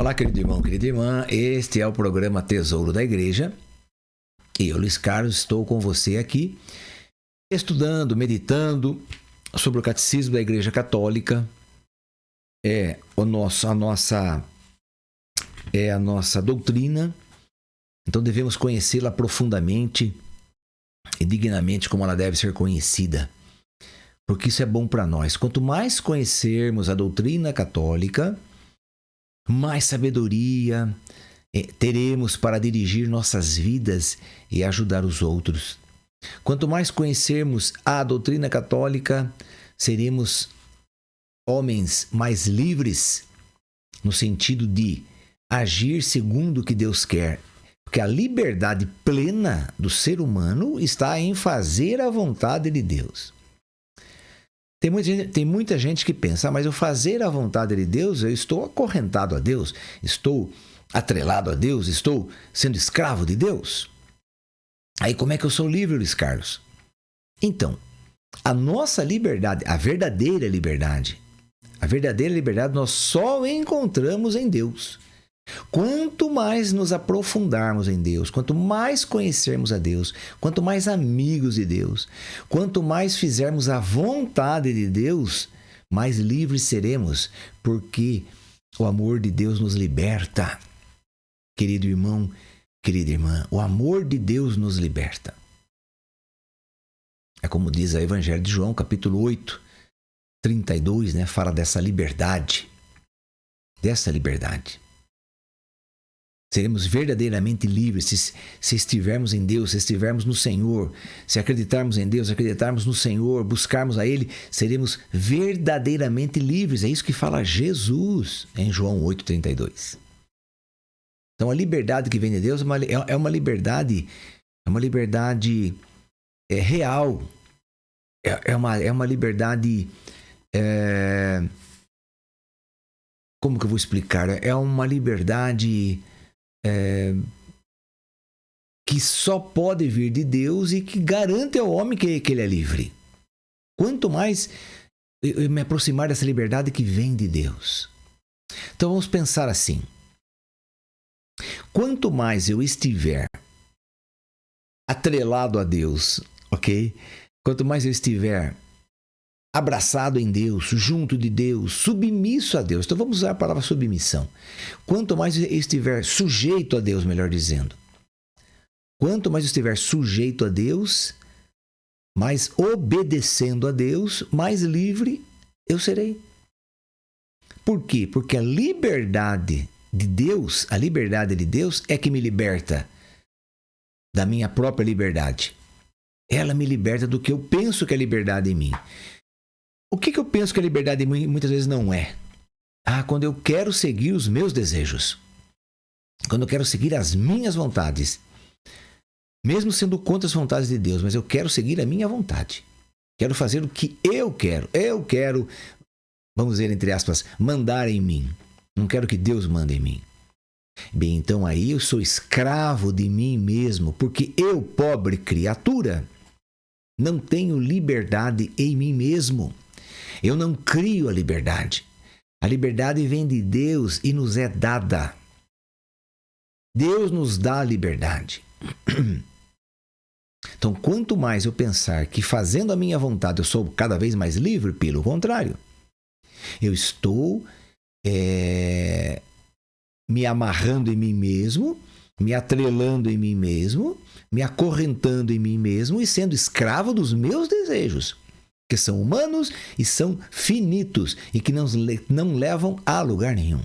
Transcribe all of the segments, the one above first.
Olá, querido irmão, querida irmã. Este é o programa Tesouro da Igreja. E eu, Luiz Carlos, estou com você aqui, estudando, meditando sobre o Catecismo da Igreja Católica. É a nossa doutrina. Então devemos conhecê-la profundamente e dignamente como ela deve ser conhecida. Porque isso é bom para nós. Quanto mais conhecermos a doutrina católica, mais sabedoria teremos para dirigir nossas vidas e ajudar os outros. Quanto mais conhecermos a doutrina católica, seremos homens mais livres, no sentido de agir segundo o que Deus quer. Porque a liberdade plena do ser humano está em fazer a vontade de Deus. Tem muita gente que pensa, mas eu fazer a vontade de Deus, eu estou acorrentado a Deus, estou atrelado a Deus, estou sendo escravo de Deus. Aí como é que eu sou livre, Luiz Carlos? Então, a nossa liberdade, a verdadeira liberdade nós só encontramos em Deus. Quanto mais nos aprofundarmos em Deus, quanto mais conhecermos a Deus, quanto mais amigos de Deus, quanto mais fizermos a vontade de Deus, mais livres seremos, porque o amor de Deus nos liberta. Querido irmão, querida irmã, o amor de Deus nos liberta. É como diz o Evangelho de João, capítulo 8, 32, fala dessa liberdade. Seremos verdadeiramente livres se estivermos em Deus, se estivermos no Senhor, se acreditarmos em Deus, acreditarmos no Senhor, buscarmos a Ele, seremos verdadeiramente livres. É isso que fala Jesus em João 8,32. Então a liberdade que vem de Deus é uma liberdade real, é uma liberdade, como que eu vou explicar? É uma liberdade que só pode vir de Deus e que garante ao homem que ele é livre. Quanto mais eu me aproximar dessa liberdade que vem de Deus. Então vamos pensar assim. Quanto mais eu estiver atrelado a Deus, ok? Quanto mais eu estiver abraçado em Deus, junto de Deus, submisso a Deus. Então vamos usar a palavra submissão. Quanto mais eu estiver sujeito a Deus, melhor dizendo. Quanto mais eu estiver sujeito a Deus, mais obedecendo a Deus, mais livre eu serei. Por quê? Porque a liberdade de Deus é que me liberta da minha própria liberdade. Ela me liberta do que eu penso que é liberdade em mim. O que eu penso que a liberdade muitas vezes não é? Quando eu quero seguir os meus desejos. Quando eu quero seguir as minhas vontades. Mesmo sendo contra as vontades de Deus, mas eu quero seguir a minha vontade. Quero fazer o que eu quero. Eu quero, vamos dizer entre aspas, mandar em mim. Não quero que Deus mande em mim. Bem, então aí eu sou escravo de mim mesmo, porque eu, pobre criatura, não tenho liberdade em mim mesmo. Eu não crio a liberdade. A liberdade vem de Deus e nos é dada. Deus nos dá a liberdade. Então, quanto mais eu pensar que fazendo a minha vontade eu sou cada vez mais livre, pelo contrário, eu estou me amarrando em mim mesmo, me atrelando em mim mesmo, me acorrentando em mim mesmo e sendo escravo dos meus desejos, que são humanos e são finitos e que não levam a lugar nenhum.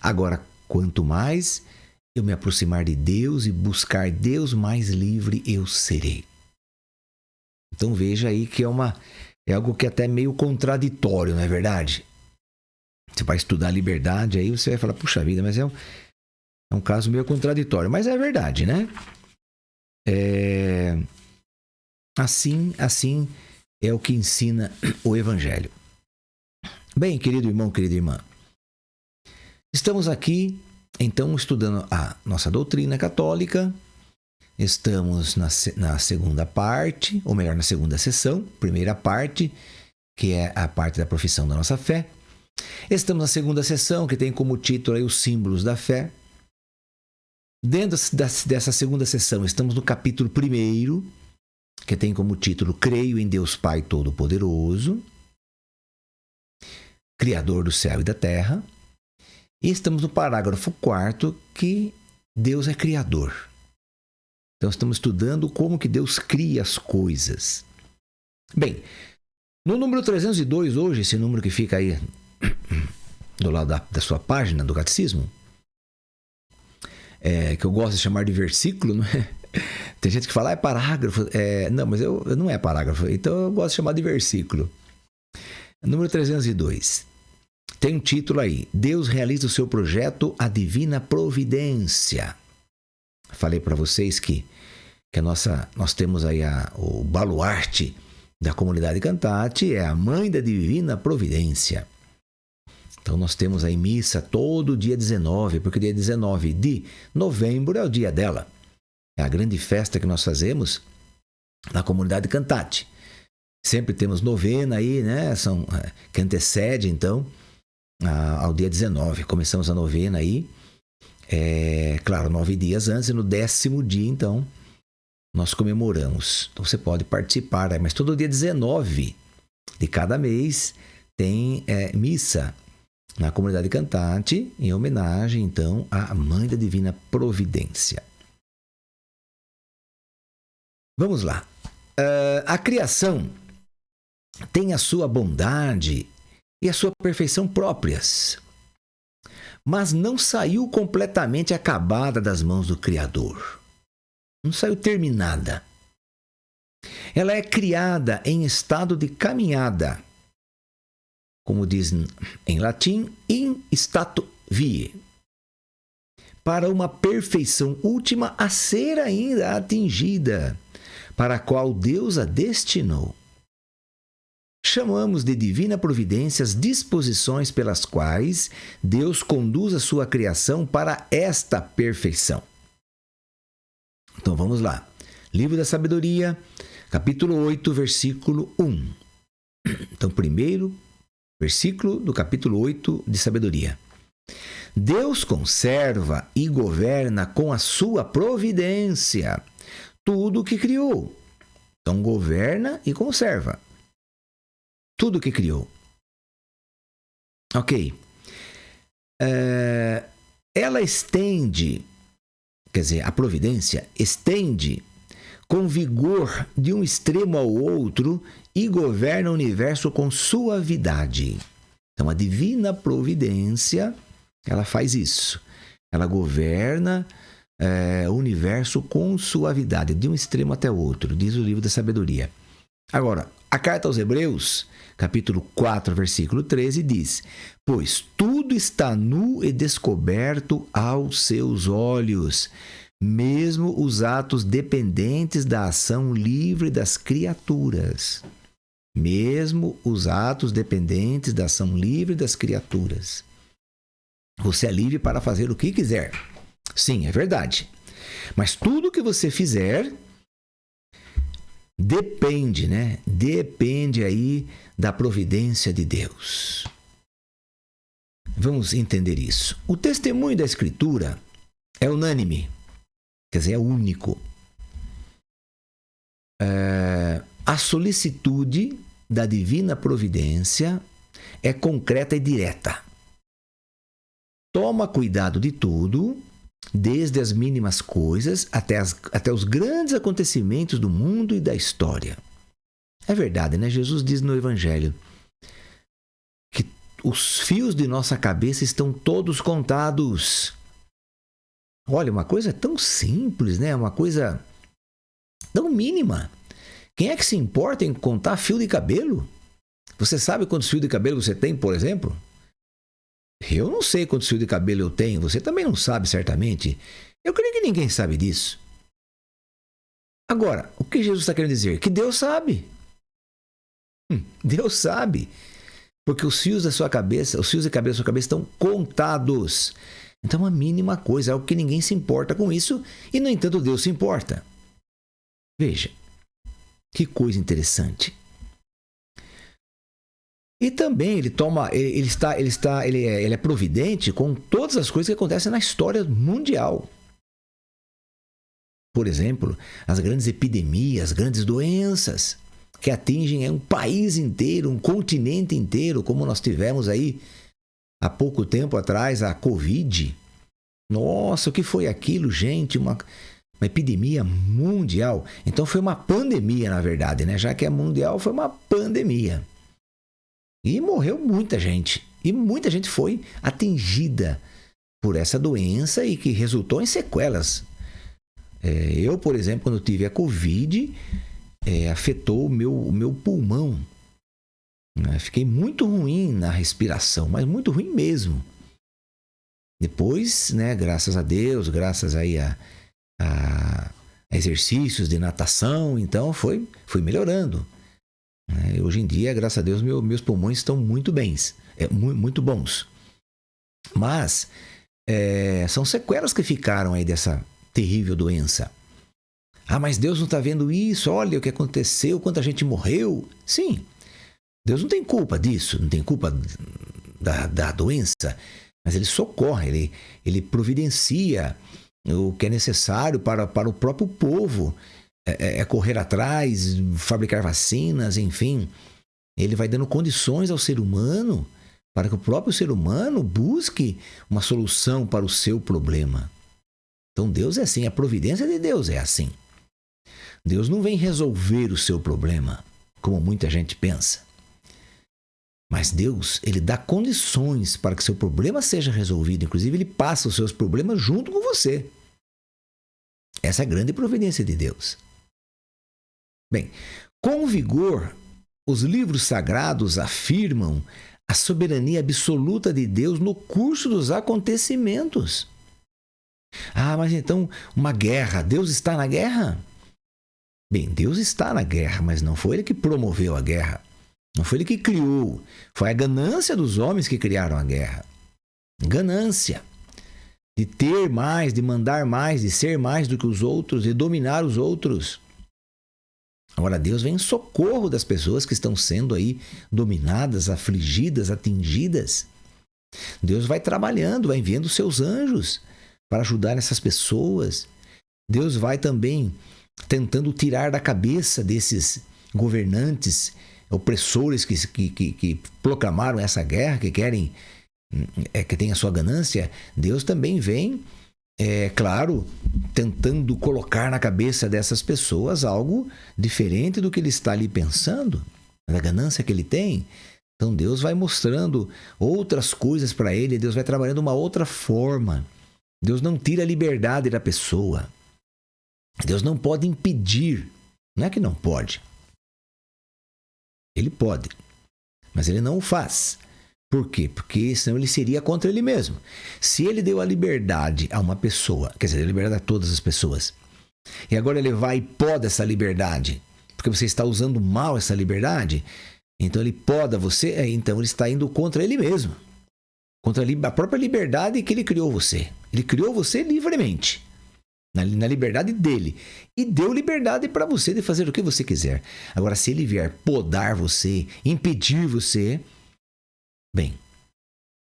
Agora, quanto mais eu me aproximar de Deus e buscar Deus, mais livre eu serei. Então veja aí que é algo que é até meio contraditório, não é verdade? Você vai estudar a liberdade, aí você vai falar, puxa vida, mas é um caso meio contraditório. Mas é verdade, né? Assim é o que ensina o Evangelho. Bem, querido irmão, querida irmã, estamos aqui, então, estudando a nossa doutrina católica. Estamos na segunda parte, ou melhor, na segunda sessão, primeira parte, que é a parte da profissão da nossa fé. Estamos na segunda sessão, que tem como título aí os símbolos da fé. Dentro dessa segunda sessão, estamos no capítulo 1, que tem como título Creio em Deus Pai Todo-Poderoso, Criador do céu e da terra. E estamos no parágrafo 4, que Deus é Criador. Então, estamos estudando como que Deus cria as coisas. Bem, no número 302 hoje, esse número que fica aí do lado da sua página do Catecismo, que eu gosto de chamar de versículo, não é? Tem gente que fala, é parágrafo. Não, mas não é parágrafo, então eu gosto de chamar de versículo. Número 302. Tem um título aí, Deus realiza o seu projeto, a divina providência. Falei para vocês que nós temos aí o baluarte da comunidade Cantate, é a mãe da divina providência. Então nós temos aí missa todo dia 19, porque dia 19 de novembro é o dia dela. É a grande festa que nós fazemos na comunidade Cantate. Sempre temos novena aí, né? Que antecede então ao dia 19. Começamos a novena aí, claro, 9 dias antes, e no 10º dia, então, nós comemoramos. Então você pode participar, mas todo dia 19 de cada mês tem missa na comunidade Cantate, em homenagem, então, à Mãe da Divina Providência. Vamos lá. A criação tem a sua bondade e a sua perfeição próprias, mas não saiu completamente acabada das mãos do Criador. Não saiu terminada. Ela é criada em estado de caminhada, como diz em latim, in statu vie, para uma perfeição última a ser ainda atingida, para a qual Deus a destinou. Chamamos de divina providência as disposições pelas quais Deus conduz a sua criação para esta perfeição. Então vamos lá. Livro da Sabedoria, capítulo 8, versículo 1. Então, primeiro versículo do capítulo 8 de Sabedoria. Deus conserva e governa com a sua providência tudo o que criou. Então, governa e conserva tudo o que criou. Ok. Ela estende, quer dizer, a providência estende com vigor de um extremo ao outro e governa o universo com suavidade. Então, a divina providência, ela faz isso. Ela governa o universo com suavidade, de um extremo até o outro, diz o livro da Sabedoria. Agora, a carta aos Hebreus, capítulo 4, versículo 13, diz: Pois tudo está nu e descoberto aos seus olhos, mesmo os atos dependentes da ação livre das criaturas. Mesmo os atos dependentes da ação livre das criaturas. Você é livre para fazer o que quiser. Sim, é verdade. Mas tudo que você fizer depende, né? Depende aí da providência de Deus. Vamos entender isso. O testemunho da Escritura é unânime, quer dizer, é único. A solicitude da divina providência é concreta e direta. Toma cuidado de tudo, desde as mínimas coisas até os grandes acontecimentos do mundo e da história. É verdade, né? Jesus diz no Evangelho que os fios de nossa cabeça estão todos contados. Olha, uma coisa tão simples, né? Uma coisa tão mínima. Quem é que se importa em contar fio de cabelo? Você sabe quantos fios de cabelo você tem, por exemplo? Eu não sei quantos fios de cabelo eu tenho. Você também não sabe, certamente. Eu creio que ninguém sabe disso. Agora, o que Jesus está querendo dizer? Que Deus sabe. Deus sabe. Porque os fios da sua cabeça, os fios de cabelo da sua cabeça estão contados. Então, é uma mínima coisa, algo que ninguém se importa com isso. E, no entanto, Deus se importa. Veja, que coisa interessante. E também ele é providente com todas as coisas que acontecem na história mundial. Por exemplo, as grandes epidemias, as grandes doenças que atingem um país inteiro, um continente inteiro, como nós tivemos aí há pouco tempo atrás, a Covid. Nossa, o que foi aquilo, gente? Uma epidemia mundial. Então foi uma pandemia, na verdade, né? Já que é mundial, foi uma pandemia. E morreu muita gente. E muita gente foi atingida por essa doença e que resultou em sequelas. Eu, por exemplo, quando tive a Covid, afetou o meu pulmão. Fiquei muito ruim na respiração, mas muito ruim mesmo. Depois, né, graças a Deus, graças aí a exercícios de natação, então foi melhorando. Hoje em dia, graças a Deus, meus pulmões estão muito bens, muito bons. Mas são sequelas que ficaram aí dessa terrível doença. Ah, mas Deus não está vendo isso? Olha o que aconteceu, quanta gente morreu. Sim, Deus não tem culpa disso, não tem culpa da doença, mas Ele socorre, Ele providencia o que é necessário para o próprio povo. Correr atrás, fabricar vacinas, enfim. Ele vai dando condições ao ser humano para que o próprio ser humano busque uma solução para o seu problema. Então Deus é assim, a providência de Deus é assim. Deus não vem resolver o seu problema, como muita gente pensa. Mas Deus, Ele dá condições para que seu problema seja resolvido. Inclusive, Ele passa os seus problemas junto com você. Essa é a grande providência de Deus. Bem, com vigor, os livros sagrados afirmam a soberania absoluta de Deus no curso dos acontecimentos. Ah, mas então, uma guerra, Deus está na guerra? Bem, Deus está na guerra, mas não foi Ele que promoveu a guerra. Não foi Ele que criou. Foi a ganância dos homens que criaram a guerra. Ganância. De ter mais, de mandar mais, de ser mais do que os outros, de dominar os outros. Agora, Deus vem em socorro das pessoas que estão sendo aí dominadas, afligidas, atingidas. Deus vai trabalhando, vai enviando os seus anjos para ajudar essas pessoas. Deus vai também tentando tirar da cabeça desses governantes, opressores que proclamaram essa guerra, que querem, que tem a sua ganância. Deus também vem, claro, tentando colocar na cabeça dessas pessoas algo diferente do que ele está ali pensando, da ganância que ele tem. Então Deus vai mostrando outras coisas para ele, Deus vai trabalhando uma outra forma. Deus não tira a liberdade da pessoa. Deus não pode impedir. Não é que não pode. Ele pode, mas ele não o faz. Por quê? Porque senão ele seria contra ele mesmo. Se ele deu a liberdade a uma pessoa, quer dizer, deu a liberdade a todas as pessoas, e agora ele vai e poda essa liberdade, porque você está usando mal essa liberdade, então ele poda você, então ele está indo contra ele mesmo. Contra a própria liberdade que ele criou você. Ele criou você livremente, na liberdade dele. E deu liberdade para você de fazer o que você quiser. Agora, se ele vier podar você, impedir você, bem,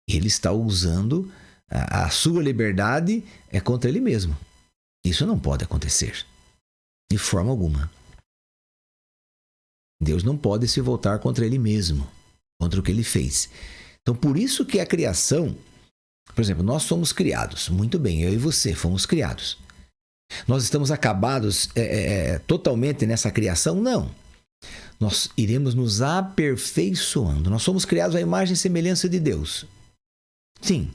ele está usando a sua liberdade contra ele mesmo. Isso não pode acontecer. De forma alguma. Deus não pode se voltar contra ele mesmo, contra o que ele fez. Então, por isso que a criação, por exemplo, nós somos criados. Muito bem, eu e você fomos criados. Nós estamos acabados totalmente nessa criação? Não. Nós iremos nos aperfeiçoando. Nós somos criados à imagem e semelhança de Deus. Sim,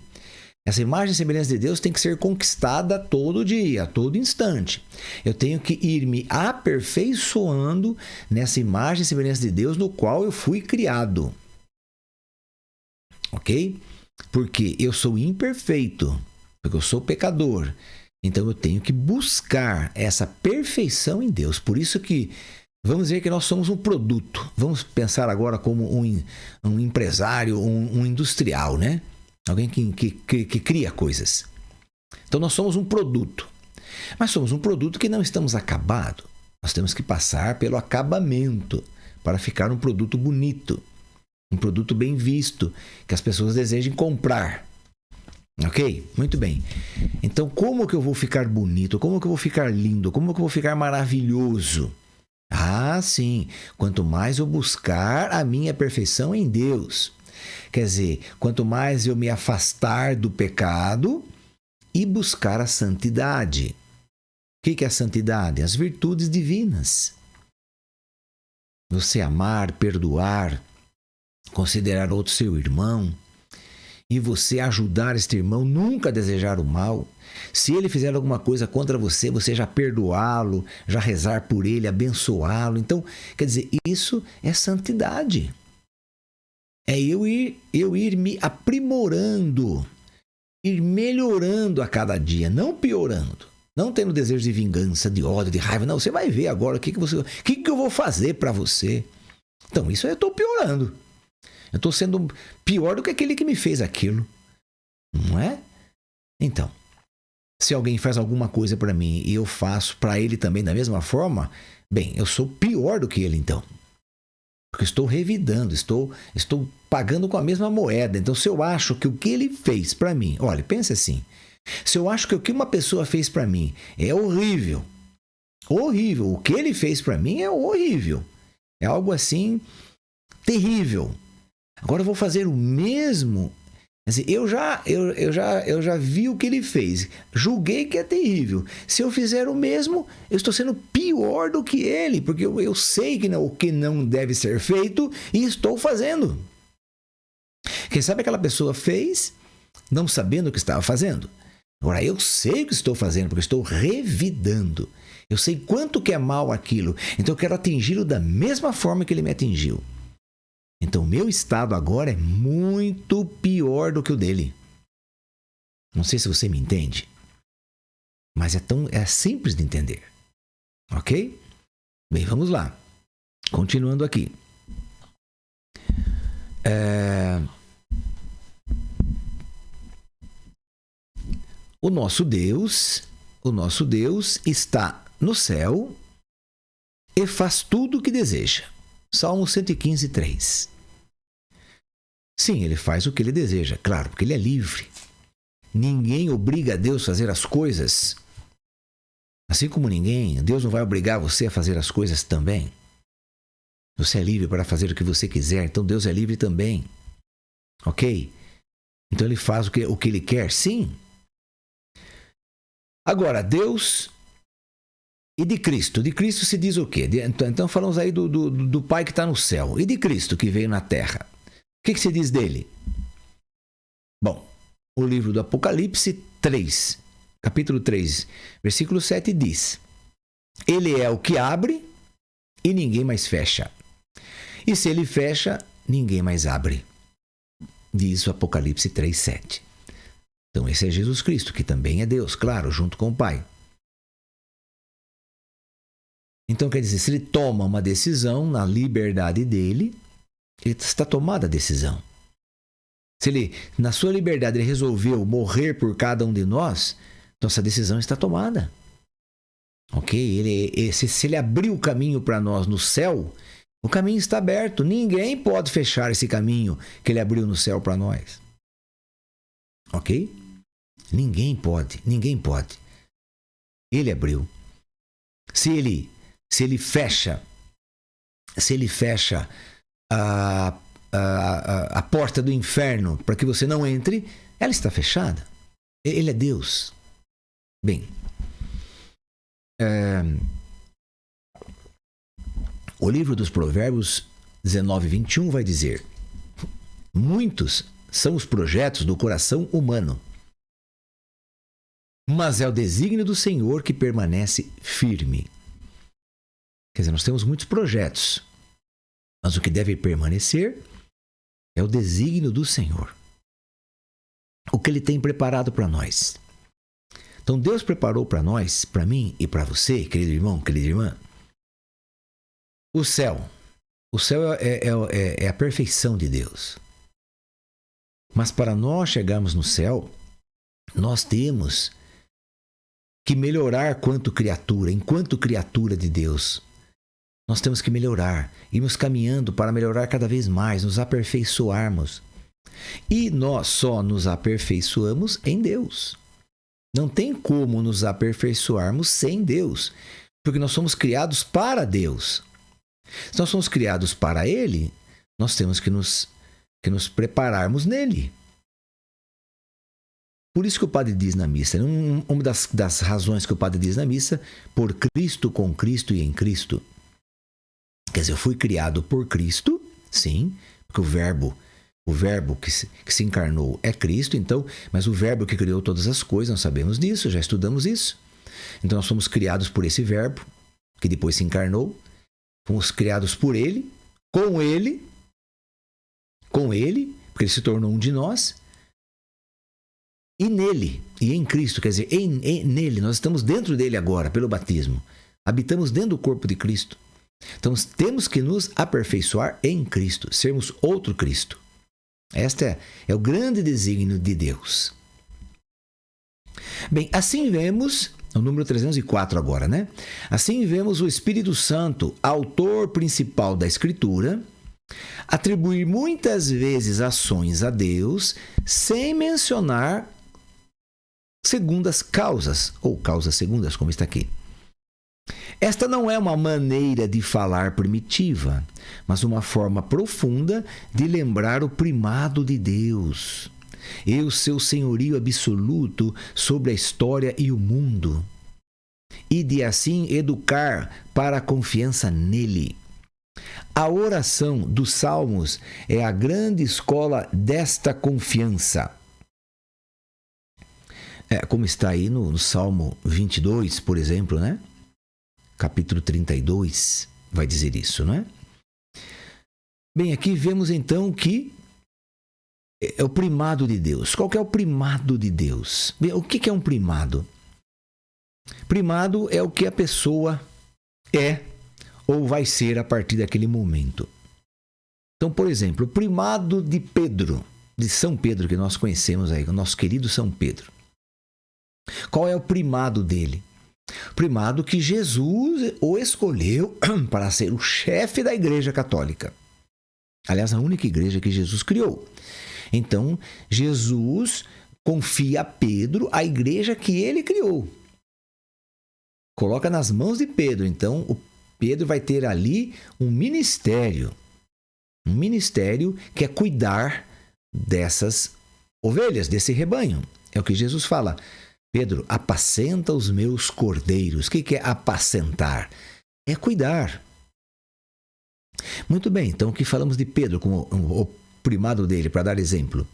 essa imagem e semelhança de Deus tem que ser conquistada todo dia, a todo instante. Eu tenho que ir me aperfeiçoando nessa imagem e semelhança de Deus no qual eu fui criado. Ok? Porque eu sou imperfeito, porque eu sou pecador. Então eu tenho que buscar essa perfeição em Deus. Por isso que vamos dizer que nós somos um produto. Vamos pensar agora como um empresário, um industrial, né? Alguém que cria coisas. Então nós somos um produto. Mas somos um produto que não estamos acabados. Nós temos que passar pelo acabamento para ficar um produto bonito. Um produto bem visto, que as pessoas desejem comprar. Ok? Muito bem. Então, como que eu vou ficar bonito? Como que eu vou ficar lindo? Como que eu vou ficar maravilhoso? Ah, sim. Quanto mais eu buscar a minha perfeição em Deus. Quer dizer, quanto mais eu me afastar do pecado e buscar a santidade. O que é a santidade? As virtudes divinas. Você amar, perdoar, considerar outro seu irmão, e você ajudar este irmão, nunca desejar o mal. Se ele fizer alguma coisa contra você, você já perdoá-lo, já rezar por ele, abençoá-lo. Então, quer dizer, isso é santidade. É eu ir me aprimorando, ir melhorando a cada dia, não piorando. Não tendo desejo de vingança, de ódio, de raiva. Não, você vai ver agora o que eu vou fazer para você. Então, isso eu estou piorando. Eu estou sendo pior do que aquele que me fez aquilo. Não é? Então, se alguém faz alguma coisa para mim e eu faço para ele também da mesma forma, bem, eu sou pior do que ele então. Porque estou revidando, estou pagando com a mesma moeda. Então, se eu acho que o que ele fez para mim... Olha, pense assim. Se eu acho que o que uma pessoa fez para mim é horrível, horrível, o que ele fez para mim é horrível. É algo assim terrível. Agora eu vou fazer o mesmo. Assim, eu já vi o que ele fez. Julguei que é terrível. Se eu fizer o mesmo, eu estou sendo pior do que ele, porque eu sei que o que não deve ser feito e estou fazendo. Quem sabe aquela pessoa fez, não sabendo o que estava fazendo. Agora eu sei o que estou fazendo, porque estou revidando. Eu sei quanto que é mal aquilo. Então eu quero atingi-lo da mesma forma que ele me atingiu. Então, o meu estado agora é muito pior do que o dele. Não sei se você me entende, mas é simples de entender. Ok? Bem, vamos lá. Continuando aqui. O nosso Deus está no céu e faz tudo o que deseja. Salmo 115, 3. Sim, ele faz o que ele deseja, claro, porque ele é livre. Ninguém obriga a Deus a fazer as coisas. Assim como Deus não vai obrigar você a fazer as coisas também. Você é livre para fazer o que você quiser, então Deus é livre também. Ok? Então ele faz o que ele quer, sim. Agora, Deus... E de Cristo? De Cristo se diz o quê? Então falamos aí do Pai que está no céu. E de Cristo que veio na terra? O que se diz dele? Bom, o livro do Apocalipse 3, capítulo 3, versículo 7 diz: Ele é o que abre e ninguém mais fecha. E se ele fecha, ninguém mais abre. Diz o Apocalipse 3, 7. Então esse é Jesus Cristo, que também é Deus, claro, junto com o Pai. Então, quer dizer, se ele toma uma decisão na liberdade dele, ele está tomada a decisão. Se ele, na sua liberdade, ele resolveu morrer por cada um de nós, então essa decisão está tomada. Ok? Se ele abriu o caminho para nós no céu, o caminho está aberto. Ninguém pode fechar esse caminho que ele abriu no céu para nós. Ok? Ninguém pode. Ele abriu. Se ele fecha a porta do inferno para que você não entre, ela está fechada. Ele é Deus. Bem, o livro dos Provérbios 19, 21 vai dizer: muitos são os projetos do coração humano, mas é o desígnio do Senhor que permanece firme. Quer dizer, nós temos muitos projetos, mas o que deve permanecer é o desígnio do Senhor. O que Ele tem preparado para nós. Então, Deus preparou para nós, para mim e para você, querido irmão, querida irmã, o céu. O céu é a perfeição de Deus. Mas para nós chegarmos no céu, nós temos que melhorar enquanto criatura de Deus. nós temos que melhorar, irmos caminhando para melhorar cada vez mais, nos aperfeiçoarmos. E nós só nos aperfeiçoamos em Deus. Não tem como nos aperfeiçoarmos sem Deus, porque nós somos criados para Deus. Se nós somos criados para Ele, nós temos que nos prepararmos nele. Por isso que o padre diz na missa, uma das razões que o padre diz na missa, por Cristo, com Cristo e em Cristo. Quer dizer, eu fui criado por Cristo, sim, porque o verbo que se encarnou é Cristo, então, mas o verbo que criou todas as coisas, nós sabemos disso, já estudamos isso. Então nós fomos criados por esse verbo, que depois se encarnou, fomos criados por Ele, porque Ele se tornou um de nós, e nele, e em Cristo, quer dizer, nele, nós estamos dentro dele agora, pelo batismo. Habitamos dentro do corpo de Cristo. Então, temos que nos aperfeiçoar em Cristo, sermos outro Cristo. Este é o grande desígnio de Deus. Bem, assim vemos, o número 304 agora, né? Assim vemos o Espírito Santo, autor principal da Escritura, atribuir muitas vezes ações a Deus, sem mencionar segundas causas, ou causas segundas, como está aqui. Esta não é uma maneira de falar primitiva, mas uma forma profunda de lembrar o primado de Deus e o seu senhorio absoluto sobre a história e o mundo, e de assim educar para a confiança nele. A oração dos Salmos é a grande escola desta confiança. Como está aí no Salmo 22, por exemplo, né? Capítulo 32 vai dizer isso, não é? Bem, aqui vemos então que é o primado de Deus. Qual que é o primado de Deus? Bem, o que é um primado? Primado é o que a pessoa é ou vai ser a partir daquele momento. Então, por exemplo, o primado de Pedro, de São Pedro, que nós conhecemos aí, o nosso querido São Pedro. Qual é o primado dele? O primado que Jesus o escolheu para ser o chefe da Igreja Católica. Aliás, a única igreja que Jesus criou. Então, Jesus confia a Pedro a igreja que ele criou. Coloca nas mãos de Pedro. Então, o Pedro vai ter ali um ministério. Um ministério que é cuidar dessas ovelhas, desse rebanho. É o que Jesus fala. Pedro, apacenta os meus cordeiros. O que é apacentar? É cuidar. Muito bem, então aqui falamos de Pedro como o primado dele, para dar exemplo.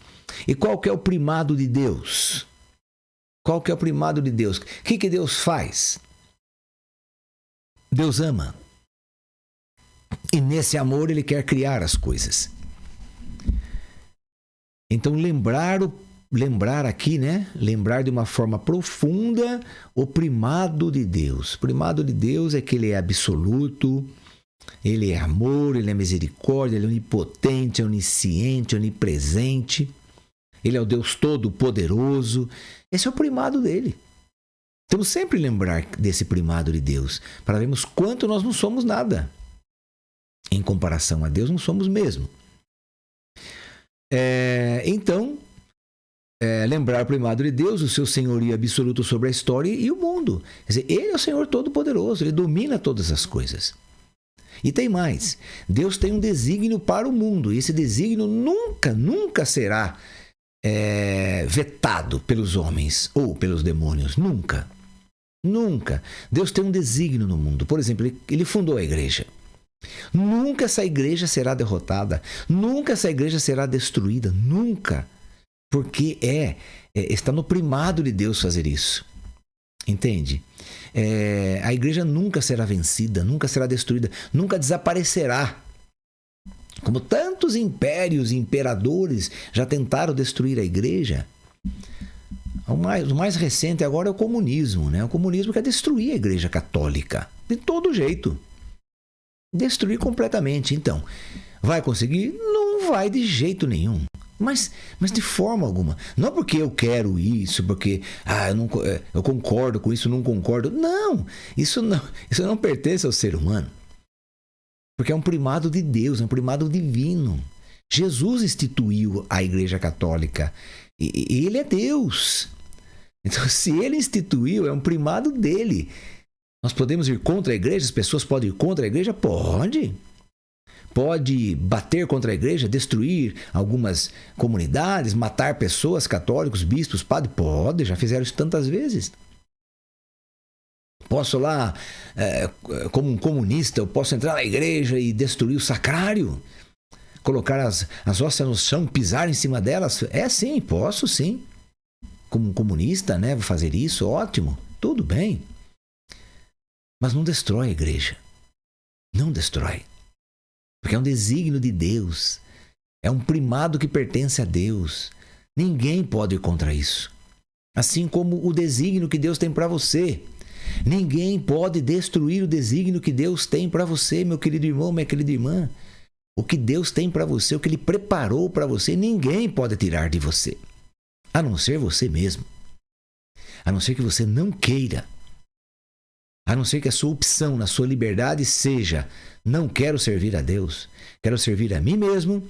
E qual que é o primado de Deus? Qual que é o primado de Deus? O que Deus faz? Deus ama. E nesse amor ele quer criar as coisas. Então lembrar aqui, né? Lembrar de uma forma profunda o primado de Deus. O primado de Deus é que ele é absoluto, ele é amor, ele é misericórdia, ele é onipotente, é onisciente, onipresente. Ele é o Deus todo-poderoso. Esse é o primado dele. Temos sempre lembrar desse primado de Deus, para vermos quanto nós não somos nada. Em comparação a Deus, não somos mesmo. Então, lembrar o primado de Deus, o seu senhorio absoluto sobre a história e o mundo. Quer dizer, ele é o Senhor todo-poderoso, ele domina todas as coisas. E tem mais, Deus tem um desígnio para o mundo, e esse desígnio nunca será vetado pelos homens ou pelos demônios, nunca. Deus tem um desígnio no mundo. Por exemplo, ele fundou a igreja. Nunca essa igreja será derrotada, nunca essa igreja será destruída, nunca. Porque está no primado de Deus fazer isso. Entende? A igreja nunca será vencida, nunca será destruída, nunca desaparecerá. Como tantos impérios e imperadores já tentaram destruir a igreja. O mais recente agora é o comunismo, né? O comunismo quer destruir a igreja católica. De todo jeito. Destruir completamente. Então, vai conseguir? Não vai de jeito nenhum. Mas de forma alguma. Não porque eu quero isso, porque eu concordo com isso, não concordo. Não, isso não pertence ao ser humano. Porque é um primado de Deus, é um primado divino. Jesus instituiu a Igreja Católica. E ele é Deus. Então, se ele instituiu, é um primado dele. Nós podemos ir contra a igreja? As pessoas podem ir contra a igreja? Pode. Pode bater contra a igreja, destruir algumas comunidades, matar pessoas, católicos, bispos, padres? Pode, já fizeram isso tantas vezes. Posso lá, como um comunista, eu posso entrar na igreja e destruir o sacrário? Colocar as hóstias no chão, pisar em cima delas? Sim, posso sim. Como um comunista, né? Vou fazer isso, ótimo, tudo bem. Mas não destrói a igreja. Não destrói. Porque é um desígnio de Deus. É um primado que pertence a Deus. Ninguém pode ir contra isso. Assim como o desígnio que Deus tem para você. Ninguém pode destruir o desígnio que Deus tem para você, meu querido irmão, minha querida irmã. O que Deus tem para você, o que Ele preparou para você, ninguém pode tirar de você. A não ser você mesmo. A não ser que você não queira. A não ser que a sua opção na sua liberdade seja: não quero servir a Deus, quero servir a mim mesmo,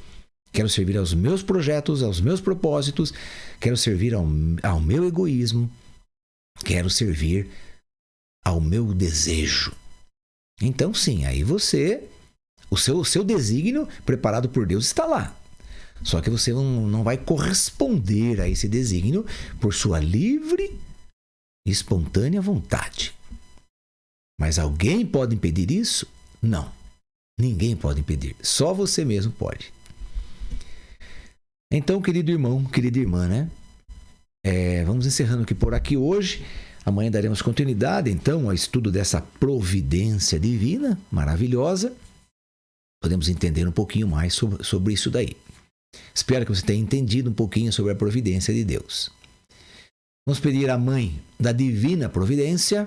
quero servir aos meus projetos, aos meus propósitos, quero servir ao meu egoísmo, quero servir ao meu desejo. Então sim, aí você, o seu desígnio preparado por Deus está lá. Só que você não vai corresponder a esse desígnio por sua livre e espontânea vontade. Mas alguém pode impedir isso? Não. Ninguém pode impedir. Só você mesmo pode. Então, querido irmão, querida irmã, né? Vamos encerrando aqui por aqui hoje. Amanhã daremos continuidade, então, ao estudo dessa providência divina, maravilhosa. Podemos entender um pouquinho mais sobre isso daí. Espero que você tenha entendido um pouquinho sobre a providência de Deus. Vamos pedir à mãe da divina providência.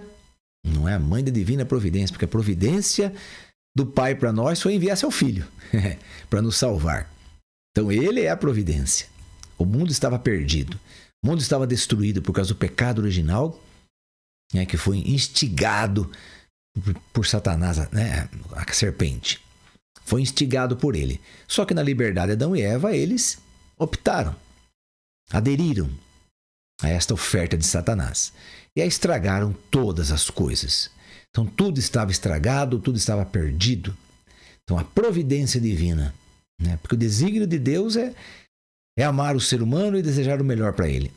Não é a mãe da divina providência, porque a providência do Pai para nós foi enviar seu Filho para nos salvar. Então ele é a providência. O mundo estava perdido. O mundo estava destruído por causa do pecado original, né, que foi instigado por Satanás, né, a serpente. Foi instigado por ele. Só que na liberdade de Adão e Eva, eles optaram, aderiram a esta oferta de Satanás. E aí estragaram todas as coisas. Então tudo estava estragado, tudo estava perdido. Então a providência divina, né? Porque o desígnio de Deus é amar o ser humano e desejar o melhor para ele.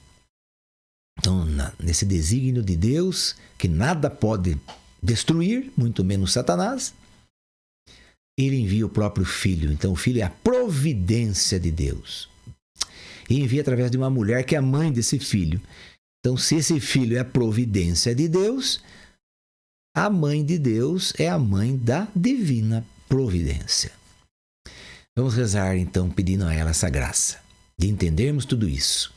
Então nesse desígnio de Deus, que nada pode destruir, muito menos Satanás, ele envia o próprio Filho. Então o Filho é a providência de Deus. E envia através de uma mulher que é a mãe desse Filho. Então, se esse Filho é a providência de Deus, a mãe de Deus é a mãe da divina providência. Vamos rezar, então, pedindo a ela essa graça de entendermos tudo isso.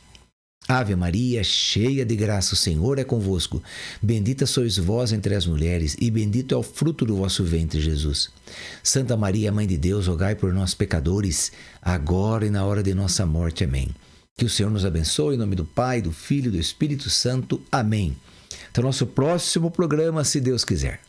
Ave Maria, cheia de graça, o Senhor é convosco. Bendita sois vós entre as mulheres, e bendito é o fruto do vosso ventre, Jesus. Santa Maria, Mãe de Deus, rogai por nós, pecadores, agora e na hora de nossa morte. Amém. Que o Senhor nos abençoe, em nome do Pai, do Filho e do Espírito Santo. Amém. Até o nosso próximo programa, se Deus quiser.